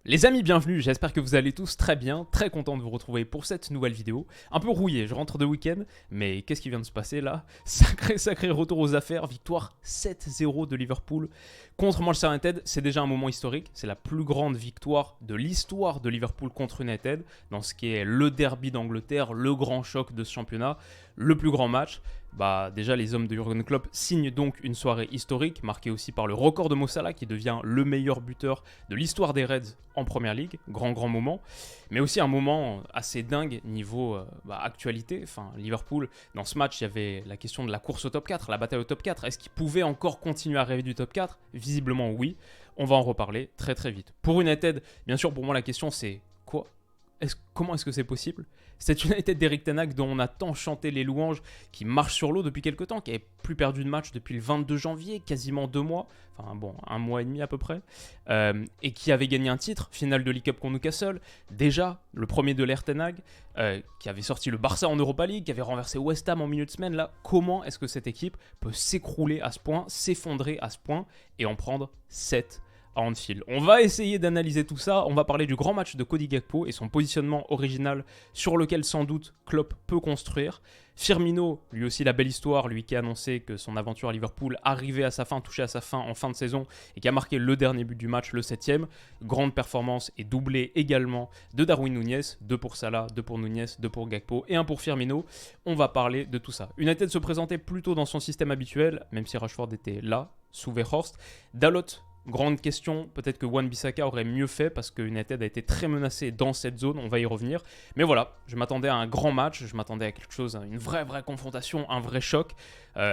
Les amis, bienvenue, j'espère que vous allez tous très bien, très content de vous retrouver pour cette nouvelle vidéo. Un peu rouillé, je rentre de week-end, mais qu'est-ce qui vient de se passer là? Sacré retour aux affaires, victoire 7-0 de Liverpool contre Manchester United. C'est déjà un moment historique, c'est la plus grande victoire de l'histoire de Liverpool contre United, dans ce qui est le derby d'Angleterre, le grand choc de ce championnat, le plus grand match. Déjà les hommes de Jürgen Klopp signent donc une soirée historique, marquée aussi par le record de Mo Salah qui devient le meilleur buteur de l'histoire des Reds en Première Ligue, grand moment, mais aussi un moment assez dingue niveau actualité. Enfin, Liverpool, dans ce match, il y avait la question de la course au top 4, la bataille au top 4. Est-ce qu'ils pouvaient encore continuer à rêver du top 4? Visiblement oui, on va en reparler très vite. Pour United, bien sûr, pour moi la question c'est quoi? Comment est-ce que c'est possible? Cette United d'Eric Ten Hag dont on a tant chanté les louanges, qui marche sur l'eau depuis quelques temps, qui n'avait plus perdu de match depuis le 22 janvier, quasiment 2 mois, enfin bon, 1 mois et demi à peu près, et qui avait gagné un titre, finale de League Cup contre Newcastle, déjà le premier de l'ère Ten Hag, qui avait sorti le Barça en Europa League, qui avait renversé West Ham en milieu de semaine. Là, comment est-ce que cette équipe peut s'écrouler à ce point, s'effondrer à ce point, et en prendre 7 à Anfield? On va essayer d'analyser tout ça. On va parler du grand match de Cody Gakpo et son positionnement original sur lequel sans doute Klopp peut construire. Firmino, lui aussi la belle histoire, lui qui a annoncé que son aventure à Liverpool arrivait à sa fin, touchait à sa fin en fin de saison et qui a marqué le dernier but du match, le 7e. Grande performance et doublé également de Darwin Núñez, 2 pour Salah, 2 pour Núñez, 2 pour Gakpo et 1 pour Firmino. On va parler de tout ça. United se présentait plutôt dans son système habituel, même si Rashford était là, sous Weghorst. Dalot, grande question, peut-être que Wan-Bissaka aurait mieux fait parce que United a été très menacé dans cette zone, on va y revenir. Mais voilà, je m'attendais à un grand match, je m'attendais à quelque chose, à une vraie confrontation, un vrai choc.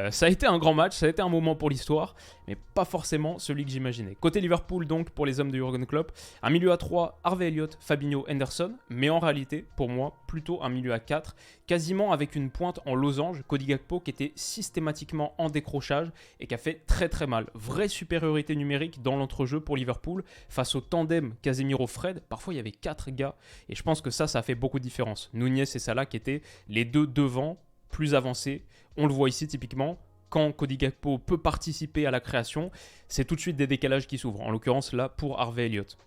Ça a été un grand match, ça a été un moment pour l'histoire, mais pas forcément celui que j'imaginais. Côté Liverpool donc, pour les hommes de Jürgen Klopp, un milieu à 3, Harvey Elliott, Fabinho, Henderson, mais en réalité, pour moi, plutôt un milieu à 4, quasiment avec une pointe en losange, Cody Gakpo qui était systématiquement en décrochage et qui a fait très mal. Vraie supériorité numérique dans l'entrejeu pour Liverpool face au tandem Casemiro-Fred. Parfois il y avait 4 gars et je pense que ça a fait beaucoup de différence. Núñez et Salah qui étaient les deux devant, plus avancés. On le voit ici typiquement. Quand Cody Gakpo peut participer à la création, c'est tout de suite des décalages qui s'ouvrent. En l'occurrence là pour Harvey Elliott.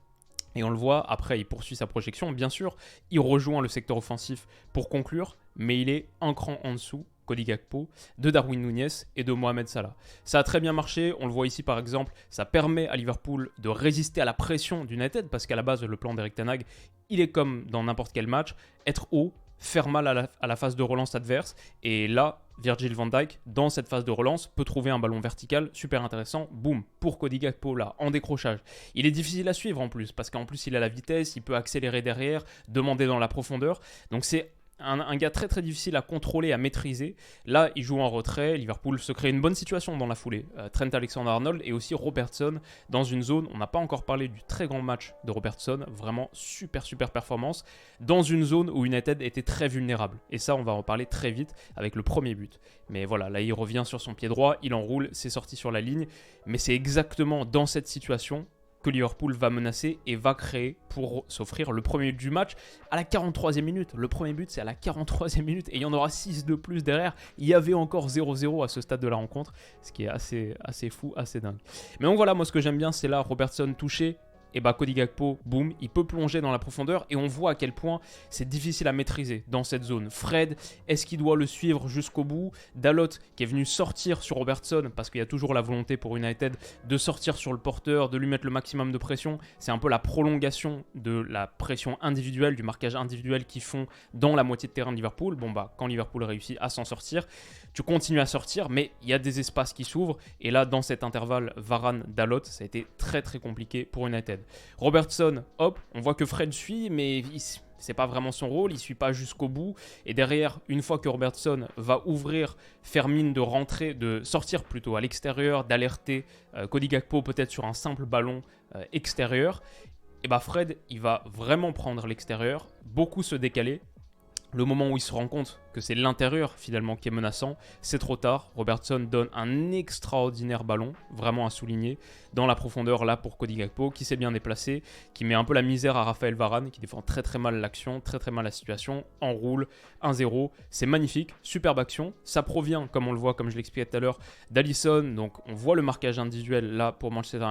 Et on le voit, après il poursuit sa projection, bien sûr, il rejoint le secteur offensif pour conclure, mais il est un cran en dessous, Cody Gakpo, de Darwin Núñez et de Mohamed Salah. Ça a très bien marché, on le voit ici par exemple, ça permet à Liverpool de résister à la pression d'United, parce qu'à la base le plan d'Eric Ten Hag, il est comme dans n'importe quel match, être haut, faire mal à la phase de relance adverse, et là, Virgil van Dijk, dans cette phase de relance, peut trouver un ballon vertical super intéressant, boum, pour Cody Gakpo là, en décrochage. Il est difficile à suivre en plus, parce qu'en plus il a la vitesse, il peut accélérer derrière, demander dans la profondeur, donc c'est un gars très difficile à contrôler, à maîtriser. Là, il joue en retrait. Liverpool se crée une bonne situation dans la foulée. Trent Alexander-Arnold et aussi Robertson dans une zone. On n'a pas encore parlé du très grand match de Robertson. Vraiment super performance. Dans une zone où United était très vulnérable. Et ça, on va en parler très vite avec le premier but. Mais voilà, là, il revient sur son pied droit. Il enroule, c'est sorti sur la ligne. Mais c'est exactement dans cette situation que Liverpool va menacer et va créer pour s'offrir le premier but du match à la 43e minute. Le premier but, c'est à la 43e minute et il y en aura 6 de plus derrière. Il y avait encore 0-0 à ce stade de la rencontre, ce qui est assez fou, assez dingue. Mais donc voilà, moi ce que j'aime bien, c'est là Robertson touché. Et Cody Gakpo, boum, il peut plonger dans la profondeur et on voit à quel point c'est difficile à maîtriser dans cette zone. Fred, est-ce qu'il doit le suivre jusqu'au bout? Dalot qui est venu sortir sur Robertson parce qu'il y a toujours la volonté pour United de sortir sur le porteur, de lui mettre le maximum de pression. C'est un peu la prolongation de la pression individuelle, du marquage individuel qu'ils font dans la moitié de terrain de Liverpool. Quand Liverpool réussit à s'en sortir, tu continues à sortir, mais il y a des espaces qui s'ouvrent. Et là, dans cet intervalle Varane-Dalot, ça a été très compliqué pour United. Robertson, hop, on voit que Fred suit, mais c'est pas vraiment son rôle, il suit pas jusqu'au bout. Et derrière, une fois que Robertson va ouvrir, faire mine de rentrer, de sortir plutôt à l'extérieur, d'alerter Cody Gakpo peut-être sur un simple ballon extérieur, et Fred, il va vraiment prendre l'extérieur, beaucoup se décaler. Le moment où il se rend compte que c'est l'intérieur finalement qui est menaçant, c'est trop tard. Robertson donne un extraordinaire ballon, vraiment à souligner, dans la profondeur là pour Cody Gakpo, qui s'est bien déplacé, qui met un peu la misère à Raphaël Varane, qui défend très très mal l'action, très très mal la situation, enroule 1-0. C'est magnifique, superbe action. Ça provient, comme on le voit, comme je l'expliquais tout à l'heure, d'Alisson. Donc on voit le marquage individuel là pour Manchester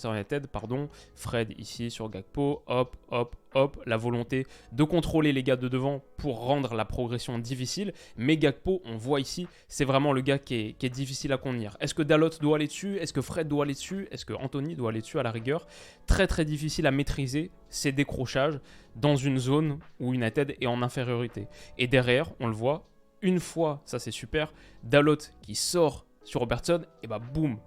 United, pardon. Fred ici sur Gakpo, hop, hop, hop, la volonté de contrôler les gars de devant pour rendre la progression difficile. Mais Gakpo, on voit ici, c'est vraiment le gars qui est difficile à contenir. Est-ce que Dalot doit aller dessus? Est-ce que Fred doit aller dessus? Est-ce que Anthony doit aller dessus à la rigueur? Très très difficile à maîtriser ces décrochages dans une zone où United est en infériorité. Et derrière, on le voit, une fois, ça c'est super, Dalot qui sort sur Robertson, et bah boum,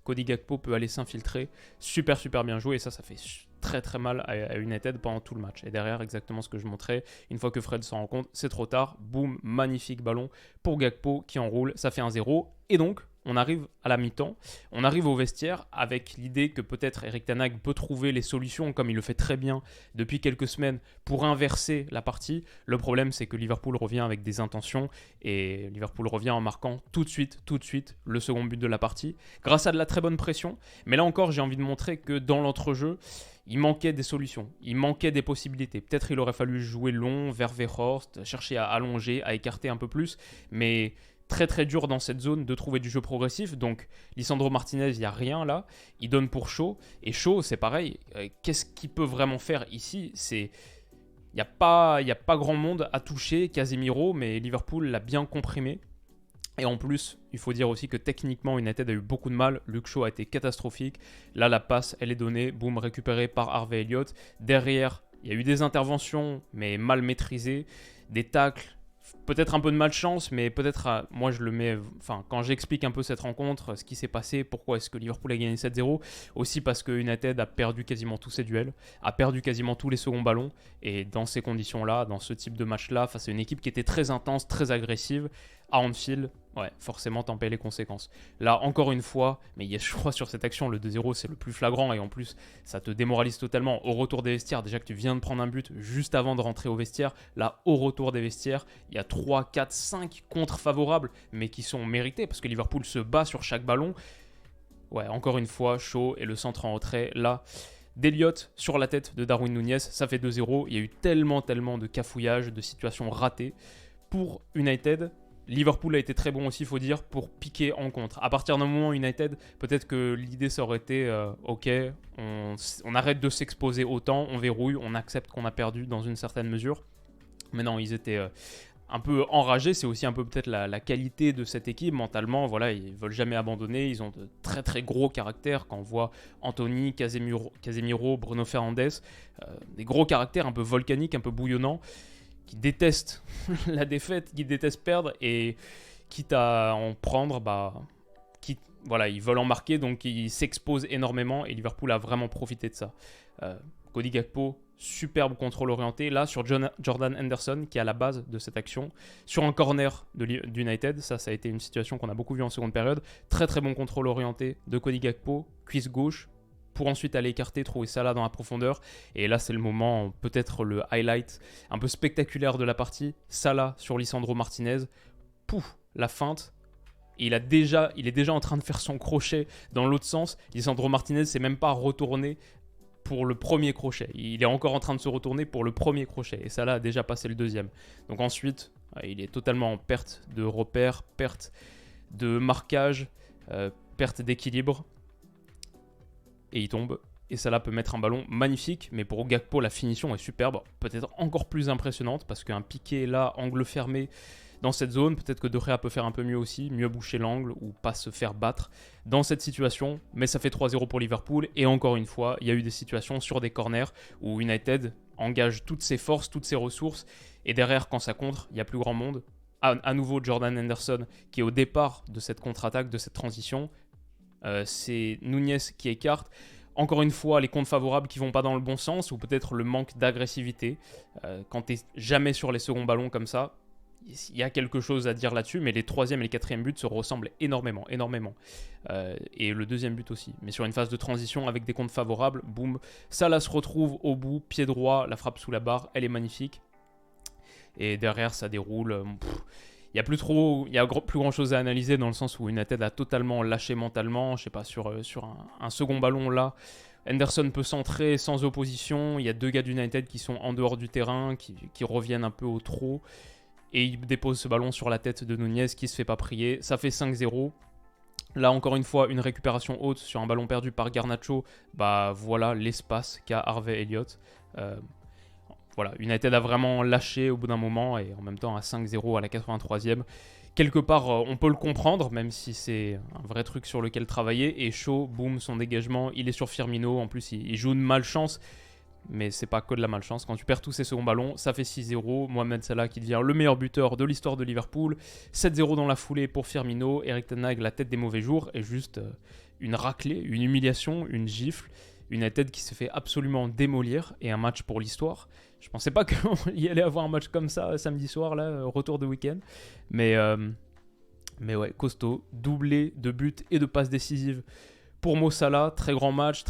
Cody Gakpo peut aller s'infiltrer. Super super bien joué, et ça fait très très mal à United pendant tout le match. Et derrière, exactement ce que je montrais, une fois que Fred s'en rend compte, c'est trop tard. Boum, magnifique ballon pour Gakpo qui enroule, ça fait 1-0. Et donc, on arrive à la mi-temps, on arrive au vestiaire avec l'idée que peut-être Erik ten Hag peut trouver les solutions, comme il le fait très bien depuis quelques semaines, pour inverser la partie. Le problème, c'est que Liverpool revient avec des intentions, et Liverpool revient en marquant tout de suite, le second but de la partie, grâce à de la très bonne pression. Mais là encore, j'ai envie de montrer que dans l'entrejeu, il manquait des solutions, il manquait des possibilités. Peut-être il aurait fallu jouer long vers Weghorst, chercher à allonger, à écarter un peu plus, mais très très dur dans cette zone de trouver du jeu progressif. Donc Lisandro Martinez, il n'y a rien là, il donne pour Shaw, et Shaw c'est pareil, qu'est-ce qu'il peut vraiment faire ici? Il n'y a pas grand monde à toucher, Casemiro, mais Liverpool l'a bien comprimé. Et en plus, il faut dire aussi que techniquement, United a eu beaucoup de mal. Luke Shaw a été catastrophique. Là, la passe, elle est donnée. Boum, récupérée par Harvey Elliott. Derrière, il y a eu des interventions, mais mal maîtrisées. Des tacles, peut-être un peu de malchance, mais peut-être, moi je le mets, enfin quand j'explique un peu cette rencontre, ce qui s'est passé, pourquoi est-ce que Liverpool a gagné 7-0, aussi parce que United a perdu quasiment tous ses duels, a perdu quasiment tous les seconds ballons, et dans ces conditions-là, dans ce type de match-là, face à une équipe qui était très intense, très agressive, à Anfield, ouais, forcément t'en payes les conséquences. Là, encore une fois, mais je crois sur cette action, le 2-0 c'est le plus flagrant, et en plus ça te démoralise totalement. Au retour des vestiaires, déjà que tu viens de prendre un but juste avant de rentrer au vestiaire, là, au retour des vestiaires, il y a 3, 4, 5 contre favorables, mais qui sont mérités, parce que Liverpool se bat sur chaque ballon. Ouais, encore une fois, Shaw et le centre en retrait, là... D'Eliott sur la tête de Darwin Núñez, ça fait 2-0. Il y a eu tellement de cafouillages, de situations ratées pour United. Liverpool a été très bon aussi, il faut dire, pour piquer en contre. À partir d'un moment, United, peut-être que l'idée ça aurait été ok, on arrête de s'exposer autant, on verrouille, on accepte qu'on a perdu dans une certaine mesure. Mais non, ils étaient un peu enragés. C'est aussi un peu peut-être la qualité de cette équipe mentalement. Voilà, ils veulent jamais abandonner. Ils ont de très très gros caractères. Quand on voit Anthony, Casemiro, Bruno Fernandes, des gros caractères un peu volcaniques, un peu bouillonnants, qui détestent la défaite, qui détestent perdre, et quitte à en prendre, voilà, ils veulent en marquer, donc ils s'exposent énormément, et Liverpool a vraiment profité de ça. Cody Gakpo, superbe contrôle orienté, là sur Jordan Henderson, qui est à la base de cette action, sur un corner d'United, ça a été une situation qu'on a beaucoup vue en seconde période, très très bon contrôle orienté de Cody Gakpo, cuisse gauche, pour ensuite aller écarter, trouver Salah dans la profondeur. Et là, c'est le moment, peut-être le highlight un peu spectaculaire de la partie. Salah sur Lisandro Martinez. Pouf, la feinte. Et il est déjà en train de faire son crochet dans l'autre sens. Lisandro Martinez s'est même pas retourné pour le premier crochet. Il est encore en train de se retourner pour le premier crochet. Et Salah a déjà passé le deuxième. Donc ensuite, il est totalement en perte de repère, perte de marquage, perte d'équilibre. Et il tombe, et Salah peut mettre un ballon magnifique, mais pour Gakpo, la finition est superbe, peut-être encore plus impressionnante, parce qu'un piqué là, angle fermé, dans cette zone, peut-être que De Gea peut faire un peu mieux aussi, mieux boucher l'angle, ou pas se faire battre dans cette situation, mais ça fait 3-0 pour Liverpool, et encore une fois, il y a eu des situations sur des corners, où United engage toutes ses forces, toutes ses ressources, et derrière, quand ça contre, il n'y a plus grand monde. À nouveau, Jordan Henderson, qui est au départ de cette contre-attaque, de cette transition, c'est Núñez qui écarte. Encore une fois, les comptes favorables qui vont pas dans le bon sens, ou peut-être le manque d'agressivité. Quand tu n'es jamais sur les seconds ballons comme ça, il y a quelque chose à dire là-dessus, mais les troisième et les quatrième buts se ressemblent énormément. Et le deuxième but aussi. Mais sur une phase de transition avec des comptes favorables, boum, Salah se retrouve au bout, pied droit, la frappe sous la barre, elle est magnifique. et derrière ça déroule. Il y a plus grand chose à analyser dans le sens où United a totalement lâché mentalement. Je sais pas, sur un second ballon là, Henderson peut centrer sans opposition. Il y a 2 gars d'United qui sont en dehors du terrain, qui reviennent un peu au trot. Et il dépose ce ballon sur la tête de Nunez qui se fait pas prier. Ça fait 5-0. Là, encore une fois, une récupération haute sur un ballon perdu par Garnacho. Bah voilà l'espace qu'a Harvey Elliott. Voilà, United a vraiment lâché au bout d'un moment et en même temps à 5-0 à la 83e. Quelque part, on peut le comprendre, même si c'est un vrai truc sur lequel travailler. Et Shaw, boum, son dégagement, il est sur Firmino. En plus, il joue de malchance. Mais c'est pas que de la malchance. Quand tu perds tous ces seconds ballons, ça fait 6-0. Mohamed Salah qui devient le meilleur buteur de l'histoire de Liverpool. 7-0 dans la foulée pour Firmino. Eric Ten Hag, la tête des mauvais jours. Et juste une raclée, une humiliation, une gifle. United qui se fait absolument démolir. Et un match pour l'histoire. Je pensais pas qu'on y allait avoir un match comme ça samedi soir, là, retour de week-end. Mais ouais, costaud. Doublé de buts et de passes décisives pour Mo Salah. Très grand match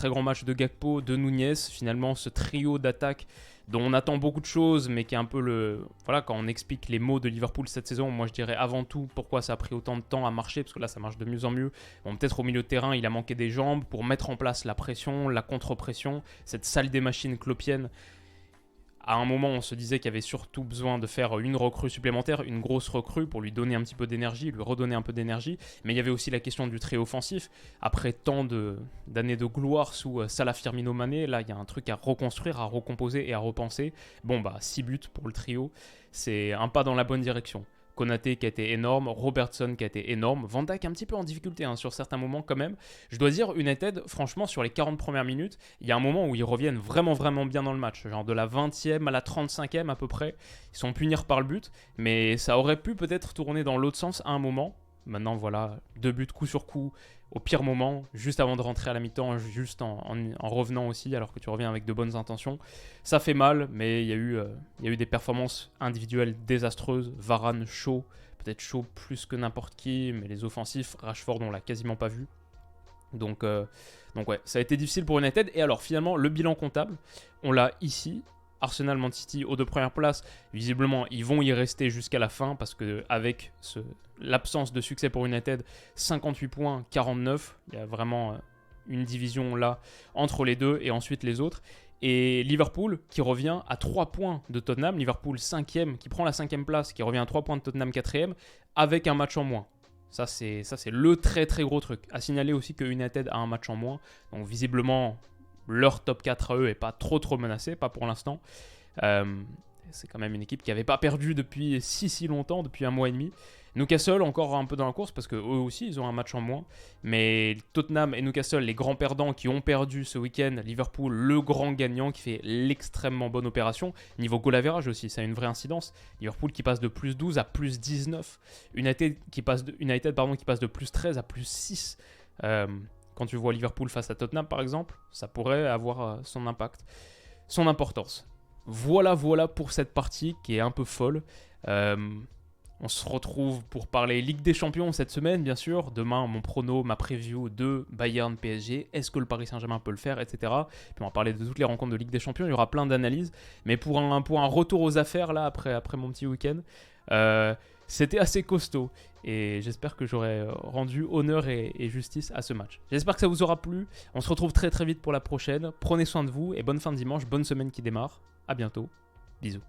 de Gakpo, de Nunez. Finalement, ce trio d'attaque dont on attend beaucoup de choses, mais qui est un peu le... Voilà, quand on explique les mots de Liverpool cette saison, moi je dirais avant tout pourquoi ça a pris autant de temps à marcher, parce que là ça marche de mieux en mieux. Bon, peut-être au milieu de terrain, il a manqué des jambes pour mettre en place la pression, la contre-pression, cette salle des machines clopienne. À un moment, on se disait qu'il y avait surtout besoin de faire une recrue supplémentaire, une grosse recrue pour lui donner un petit peu d'énergie, lui redonner un peu d'énergie. Mais il y avait aussi la question du trio offensif. Après tant d'années de gloire sous Salah, Firmino, Mané, là, il y a un truc à reconstruire, à recomposer et à repenser. Bon, bah, 6 buts pour le trio, c'est un pas dans la bonne direction. Konaté qui a été énorme, Robertson qui a été énorme, Van Dijk un petit peu en difficulté sur certains moments quand même. Je dois dire, United, franchement, sur les 40 premières minutes, il y a un moment où ils reviennent vraiment bien dans le match. Genre de la 20e à la 35e à peu près. Ils sont punis par le but, mais ça aurait pu peut-être tourner dans l'autre sens à un moment. Maintenant, voilà, 2 buts coup sur coup, au pire moment, juste avant de rentrer à la mi-temps, juste en revenant aussi, alors que tu reviens avec de bonnes intentions. Ça fait mal, mais il y a eu des performances individuelles désastreuses. Varane, Shaw, peut-être Shaw plus que n'importe qui, mais les offensifs, Rashford, on l'a quasiment pas vu. Donc ouais, ça a été difficile pour United. Et alors finalement, le bilan comptable, on l'a ici. Arsenal, Man City aux 2 premières places, visiblement ils vont y rester jusqu'à la fin parce que avec l'absence de succès pour United, 58 points, 49, il y a vraiment une division là entre les deux et ensuite les autres. Et Liverpool qui revient à 3 points de Tottenham, Liverpool 5e qui prend la 5e place, qui revient à 3 points de Tottenham 4e avec un match en moins. Ça c'est le très gros truc. À signaler aussi que United a un match en moins, donc visiblement leur top 4 à eux n'est pas trop menacé, pas pour l'instant. C'est quand même une équipe qui n'avait pas perdu depuis si longtemps, depuis 1 mois et demi. Newcastle encore un peu dans la course parce qu'eux aussi ils ont un match en moins. Mais Tottenham et Newcastle, les grands perdants qui ont perdu ce week-end. Liverpool, le grand gagnant qui fait l'extrêmement bonne opération. Niveau goal average aussi, ça a une vraie incidence. Liverpool qui passe de plus 12 à plus 19. United qui passe de plus 13 à plus 6. Quand tu vois Liverpool face à Tottenham, par exemple, ça pourrait avoir son impact, son importance. Voilà pour cette partie qui est un peu folle. On se retrouve pour parler Ligue des Champions cette semaine, bien sûr. Demain, mon prono, ma preview de Bayern PSG. Est-ce que le Paris Saint-Germain peut le faire, etc. Puis on va parler de toutes les rencontres de Ligue des Champions. Il y aura plein d'analyses. Mais pour un retour aux affaires, là, après mon petit week-end, c'était assez costaud. Et j'espère que j'aurai rendu honneur et justice à ce match. J'espère que ça vous aura plu. On se retrouve très vite pour la prochaine. Prenez soin de vous et bonne fin de dimanche, bonne semaine qui démarre. À bientôt. Bisous.